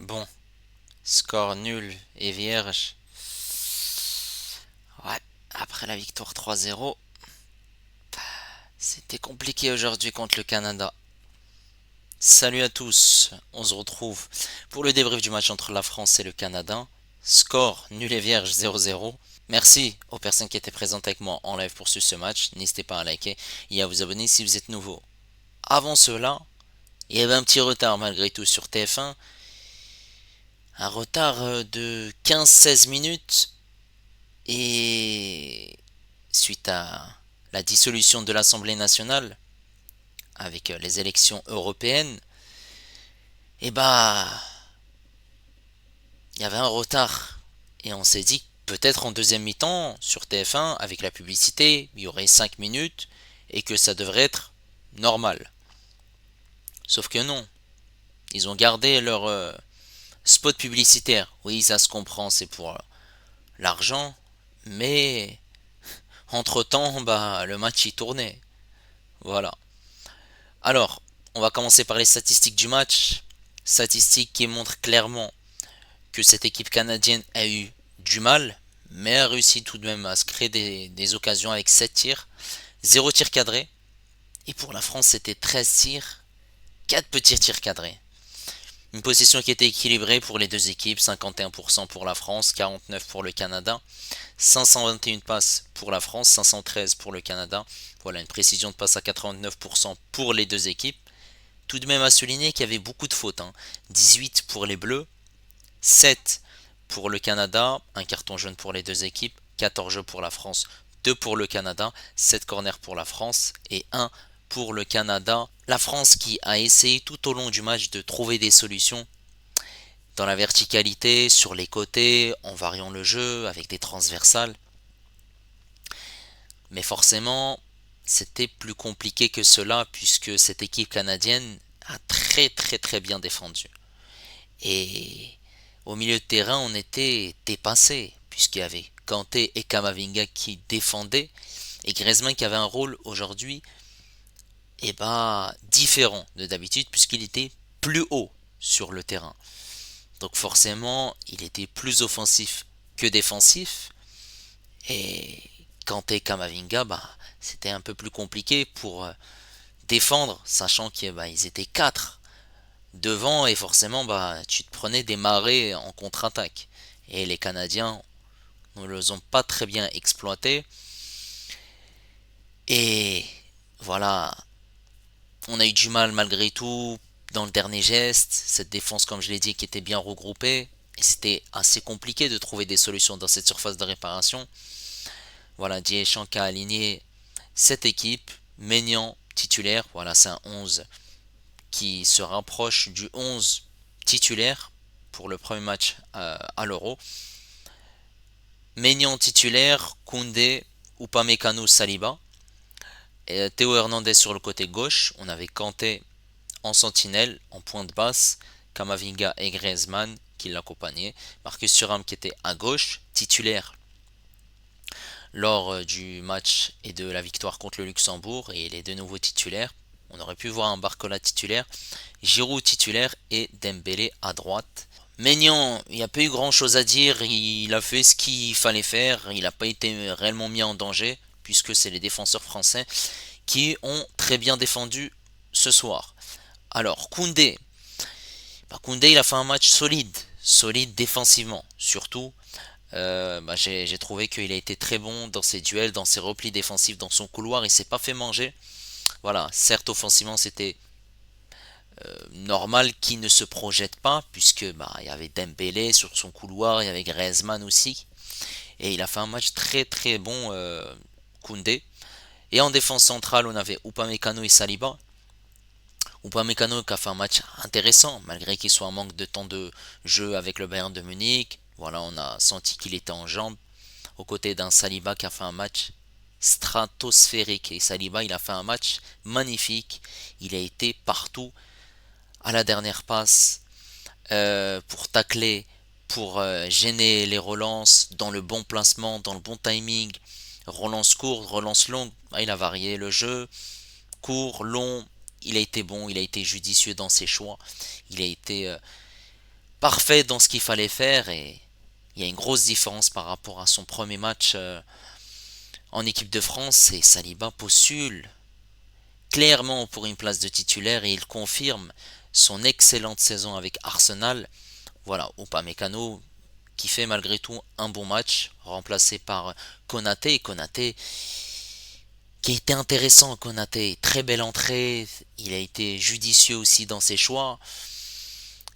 Bon, score nul et vierge. Ouais, après la victoire 3-0, c'était compliqué aujourd'hui contre le Canada. Salut à tous, on se retrouve pour le débrief du match entre la France et le Canada. Score nul et vierge 0-0. Merci aux personnes qui étaient présentes avec moi en live pour suivre ce match. N'hésitez pas à liker et à vous abonner si vous êtes nouveau. Avant cela, il y avait un petit retard malgré tout sur TF1. Un retard de 15-16 minutes. Et suite à la dissolution de l'Assemblée nationale avec les élections européennes, et bah il y avait un retard et on s'est dit peut-être en deuxième mi-temps sur TF1 avec la publicité, il y aurait 5 minutes et que ça devrait être normal. Sauf que non, ils ont gardé leur spot publicitaire. Oui, ça se comprend, c'est pour l'argent, mais entre-temps, bah le match y tournait. Voilà. Alors, on va commencer par les statistiques du match. Statistiques qui montrent clairement que cette équipe canadienne a eu du mal, mais a réussi tout de même à se créer des occasions avec 7 tirs, 0 tir cadré. Et pour la France, c'était 13 tirs, 4 petits tirs cadrés. Une possession qui était équilibrée pour les deux équipes, 51% pour la France, 49% pour le Canada, 521 passes pour la France, 513 pour le Canada. Voilà une précision de passe à 89% pour les deux équipes. Tout de même à souligner qu'il y avait beaucoup de fautes. 18 pour les Bleus, 7 pour le Canada, un carton jaune pour les deux équipes, 14 jeux pour la France, 2 pour le Canada, 7 corners pour la France et 1 pour le Canada. La France qui a essayé tout au long du match de trouver des solutions dans la verticalité, sur les côtés, en variant le jeu avec des transversales. Mais forcément, c'était plus compliqué que cela puisque cette équipe canadienne a très très très bien défendu. Et au milieu de terrain, on était dépassé puisqu'il y avait Kanté et Kamavinga qui défendaient et Griezmann qui avait un rôle aujourd'hui différent de d'habitude puisqu'il était plus haut sur le terrain. Donc forcément, il était plus offensif que défensif. Et Kanté et Kamavinga, c'était un peu plus compliqué pour défendre, sachant qu'ils étaient 4 devant et forcément tu te prenais des marées en contre-attaque. Et les Canadiens ne les ont pas très bien exploités. Et voilà, on a eu du mal malgré tout dans le dernier geste. Cette défense, comme je l'ai dit, qui était bien regroupée. Et c'était assez compliqué de trouver des solutions dans cette surface de réparation. Voilà, Deschamps a aligné cette équipe. Maignan titulaire, voilà, c'est un 11 qui se rapproche du 11 titulaire pour le premier match à l'Euro. Maignan titulaire, Koundé, Upamecano, Saliba. Et Théo Hernandez sur le côté gauche. On avait Kanté en sentinelle, en pointe basse. Kamavinga et Griezmann qui l'accompagnaient. Marcus Thuram qui était à gauche, titulaire lors du match et de la victoire contre le Luxembourg. Et les deux nouveaux titulaires. On aurait pu voir un Barcola titulaire, Giroud titulaire et Dembélé à droite. Maignan, il n'y a pas eu grand chose à dire, il a fait ce qu'il fallait faire, il n'a pas été réellement mis en danger, puisque c'est les défenseurs français qui ont très bien défendu ce soir. Alors, Koundé il a fait un match solide, solide défensivement, surtout. J'ai trouvé qu'il a été très bon dans ses duels, dans ses replis défensifs, dans son couloir, il s'est pas fait manger. Voilà, certes offensivement c'était normal qu'il ne se projette pas, puisque il y avait Dembélé sur son couloir, il y avait Griezmann aussi, et il a fait un match très très bon, Koundé. Et en défense centrale, on avait Upamecano et Saliba. Upamecano qui a fait un match intéressant, malgré qu'il soit en manque de temps de jeu avec le Bayern de Munich. Voilà, on a senti qu'il était en jambes, aux côtés d'un Saliba qui a fait un match stratosphérique. Et Saliba, il a fait un match magnifique. Il a été partout à la dernière passe, pour tacler, pour gêner les relances, dans le bon placement, dans le bon timing. Relance courte, relance longue. Il a varié le jeu. Court, long. Il a été bon, il a été judicieux dans ses choix. Il a été parfait dans ce qu'il fallait faire et il y a une grosse différence par rapport à son premier match en équipe de France et Saliba postule clairement pour une place de titulaire et il confirme son excellente saison avec Arsenal. Voilà, Upamecano qui fait malgré tout un bon match, remplacé par Konaté. Et Konaté qui a été intéressant, Konaté, très belle entrée, il a été judicieux aussi dans ses choix.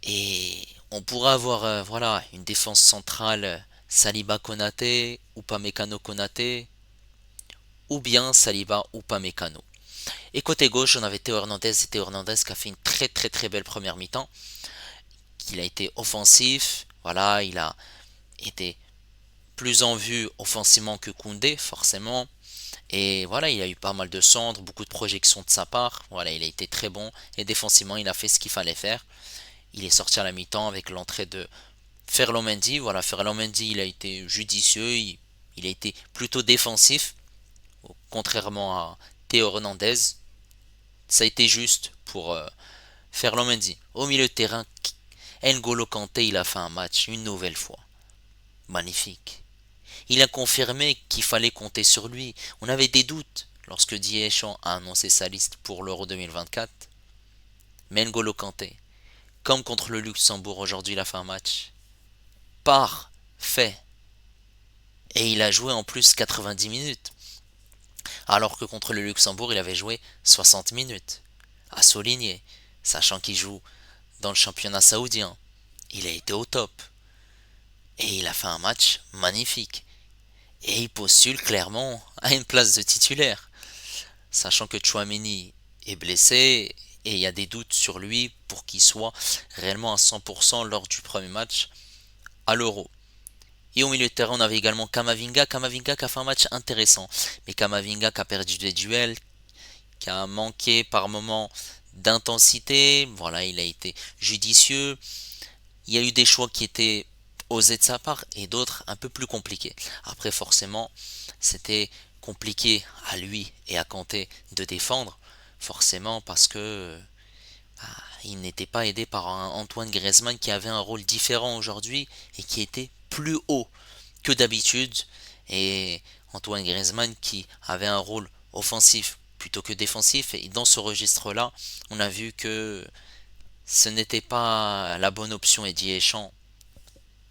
Et on pourra avoir voilà, une défense centrale Saliba Konaté, Upamecano Konaté, ou bien Saliba Upamecano. Et côté gauche, on avait Théo Hernandez et Théo Hernandez qui a fait une très très très belle première mi-temps. Il a été offensif, voilà, il a été plus en vue offensivement que Koundé, forcément. Et voilà, il a eu pas mal de centres, beaucoup de projections de sa part. Voilà, il a été très bon. Et défensivement, il a fait ce qu'il fallait faire. Il est sorti à la mi-temps avec l'entrée de Ferland Mendy. Voilà, Ferland Mendy, il a été judicieux. Il a été plutôt défensif. Contrairement à Théo Hernandez. Ça a été juste pour Ferland Mendy. Au milieu de terrain, N'Golo Kanté, il a fait un match une nouvelle fois. Magnifique. Il a confirmé qu'il fallait compter sur lui. On avait des doutes lorsque Deschamps a annoncé sa liste pour l'Euro 2024. Mais N'Golo Kanté, comme contre le Luxembourg aujourd'hui, il a fait un match parfait. Et il a joué en plus 90 minutes. Alors que contre le Luxembourg, il avait joué 60 minutes. À souligner, sachant qu'il joue dans le championnat saoudien. Il a été au top. Et il a fait un match magnifique. Et il postule clairement à une place de titulaire. Sachant que Chouameni est blessé et il y a des doutes sur lui pour qu'il soit réellement à 100% lors du premier match à l'Euro. Et au milieu de terrain, on avait également Kamavinga. Kamavinga qui a fait un match intéressant. Mais Kamavinga qui a perdu des duels, qui a manqué par moments d'intensité. Voilà, il a été judicieux. Il y a eu des choix qui étaient osés de sa part et d'autres un peu plus compliqués. Après, forcément, c'était compliqué à lui et à Kanté de défendre. Forcément, parce que il n'était pas aidé par un Antoine Griezmann qui avait un rôle différent aujourd'hui et qui était plus haut que d'habitude. Et Antoine Griezmann qui avait un rôle offensif plutôt que défensif. Et dans ce registre-là, on a vu que ce n'était pas la bonne option et Deschamps,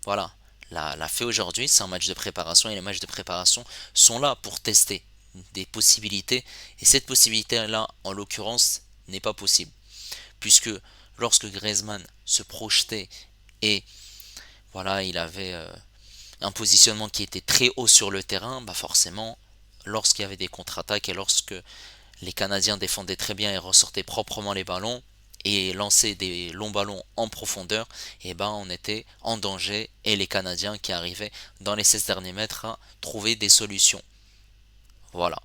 voilà, l'a fait aujourd'hui. C'est un match de préparation et les matchs de préparation sont là pour tester des possibilités. Et cette possibilité-là, en l'occurrence, n'est pas possible. Puisque lorsque Griezmann se projetait et voilà, il avait un positionnement qui était très haut sur le terrain, bah forcément, lorsqu'il y avait des contre-attaques et lorsque les Canadiens défendaient très bien et ressortaient proprement les ballons et lançaient des longs ballons en profondeur, et ben on était en danger et les Canadiens qui arrivaient dans les 16 derniers mètres à trouver des solutions. Voilà.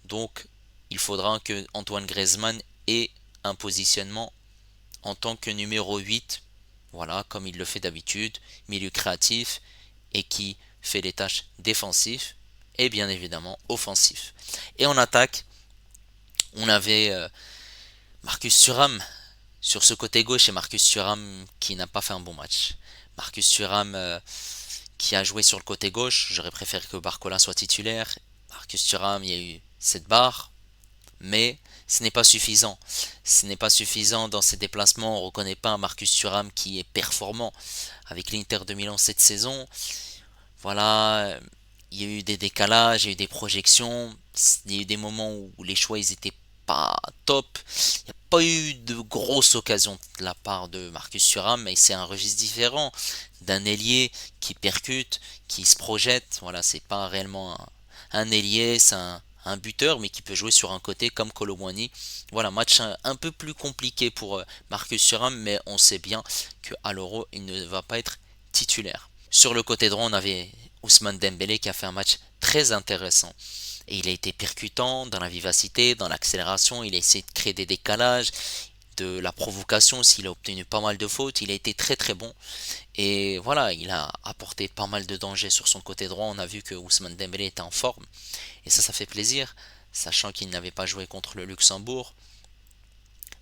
Donc il faudra que Antoine Griezmann ait un positionnement en tant que numéro 8, voilà, comme il le fait d'habitude, milieu créatif et qui fait les tâches défensives et bien évidemment offensif. Et en attaque, on avait Marcus Thuram sur ce côté gauche et Marcus Thuram qui n'a pas fait un bon match. Marcus Thuram qui a joué sur le côté gauche, j'aurais préféré que Barcola soit titulaire. Marcus Thuram, il y a eu cette barre, mais ce n'est pas suffisant. Ce n'est pas suffisant dans ses déplacements. On ne reconnaît pas un Marcus Thuram qui est performant avec l'Inter de Milan cette saison. Voilà, il y a eu des décalages, il y a eu des projections, il y a eu des moments où les choix ils étaient pas top. Il n'y a pas eu de grosses occasions de la part de Marcus Thuram, mais c'est un registre différent d'un ailier qui percute, qui se projette. Voilà, c'est pas réellement un ailier, c'est un buteur, mais qui peut jouer sur un côté comme Kolo Muani. Voilà, match un peu plus compliqué pour Marcus Thuram, mais on sait bien qu'à l'Euro, il ne va pas être titulaire. Sur le côté droit, on avait Ousmane Dembélé qui a fait un match très intéressant. Et il a été percutant dans la vivacité, dans l'accélération, il a essayé de créer des décalages, de la provocation aussi, il a obtenu pas mal de fautes, il a été très très bon. Et voilà, il a apporté pas mal de dangers sur son côté droit, on a vu que Ousmane Dembélé était en forme. Et ça fait plaisir, sachant qu'il n'avait pas joué contre le Luxembourg.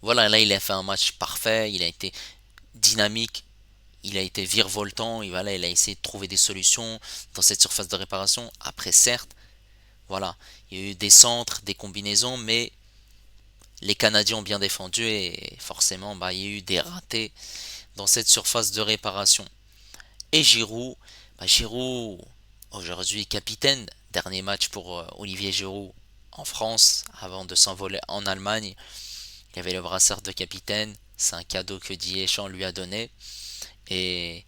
Voilà, là il a fait un match parfait, il a été dynamique, il a été virevoltant, et voilà, il a essayé de trouver des solutions dans cette surface de réparation. Après, certes, voilà, il y a eu des centres, des combinaisons, mais les Canadiens ont bien défendu et forcément, bah, il y a eu des ratés dans cette surface de réparation. Et Giroud, Giroud, aujourd'hui capitaine, dernier match pour Olivier Giroud en France avant de s'envoler en Allemagne. Il y avait le brassard de capitaine, c'est un cadeau que Didier Deschamps lui a donné. Et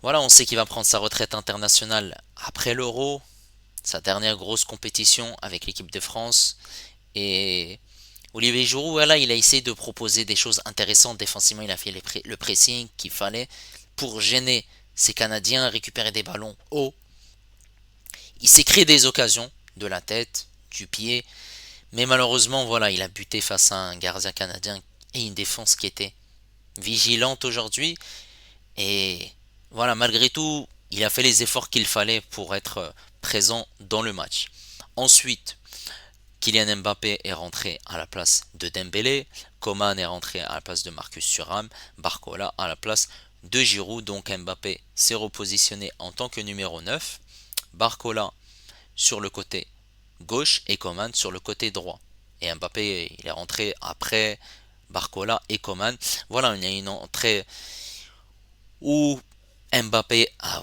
voilà, on sait qu'il va prendre sa retraite internationale après l'Euro, sa dernière grosse compétition avec l'équipe de France. Et Olivier Giroud, voilà, il a essayé de proposer des choses intéressantes défensivement. Il a fait le pressing qu'il fallait pour gêner ces Canadiens, récupérer des ballons hauts. Il s'est créé des occasions de la tête, du pied, mais malheureusement, voilà, il a buté face à un gardien canadien et une défense qui était vigilante aujourd'hui. Et voilà, malgré tout, il a fait les efforts qu'il fallait pour être présent dans le match. Ensuite, Kylian Mbappé est rentré à la place de Dembélé, Coman est rentré à la place de Marcus Thuram, Barcola à la place de Giroud. Donc Mbappé s'est repositionné en tant que numéro 9, Barcola sur le côté gauche et Coman sur le côté droit. Et Mbappé, il est rentré après Barcola et Coman. Voilà, il y a une entrée où Mbappé a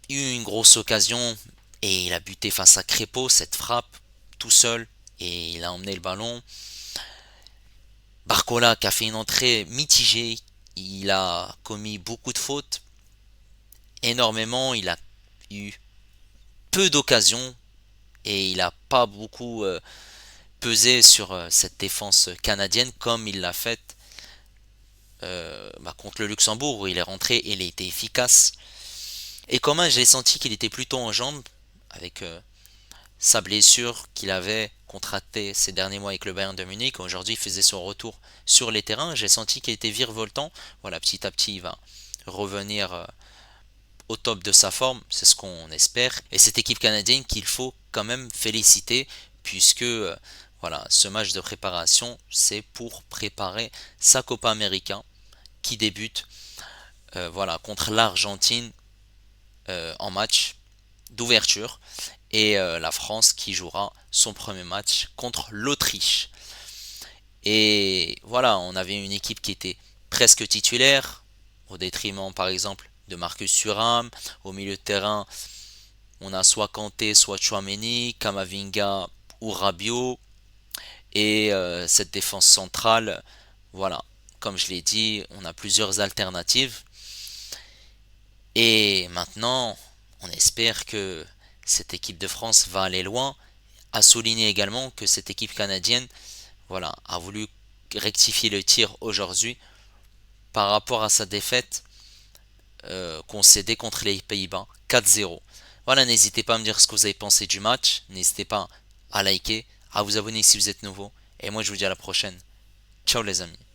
eu une grosse occasion et il a buté face à Crépeau, cette frappe tout seul, et il a emmené le ballon. Barcola qui a fait une entrée mitigée, il a commis beaucoup de fautes, énormément, il a eu peu d'occasions et il n'a pas beaucoup pesé sur cette défense canadienne comme il l'a fait contre le Luxembourg où il est rentré et il a été efficace. Et Coman, j'ai senti qu'il était plutôt en jambes avec sa blessure qu'il avait contractée ces derniers mois avec le Bayern de Munich. Aujourd'hui, il faisait son retour sur les terrains. J'ai senti qu'il était virevoltant. Voilà, petit à petit, il va revenir au top de sa forme. C'est ce qu'on espère. Et cette équipe canadienne qu'il faut quand même féliciter puisque voilà, ce match de préparation, c'est pour préparer sa Copa América qui débute voilà, contre l'Argentine en match d'ouverture et la France qui jouera son premier match contre l'Autriche. Et voilà, on avait une équipe qui était presque titulaire, au détriment par exemple de Marcus Thuram. Au milieu de terrain, on a soit Kanté, soit Tchouaméni, Kamavinga ou Rabiot. Et cette défense centrale, voilà, comme je l'ai dit, on a plusieurs alternatives. Et maintenant, on espère que cette équipe de France va aller loin. À souligner également que cette équipe canadienne, voilà, a voulu rectifier le tir aujourd'hui par rapport à sa défaite concédée contre les Pays-Bas 4-0. Voilà, n'hésitez pas à me dire ce que vous avez pensé du match. N'hésitez pas à liker, à vous abonner si vous êtes nouveau. Et moi, je vous dis à la prochaine. Ciao les amis.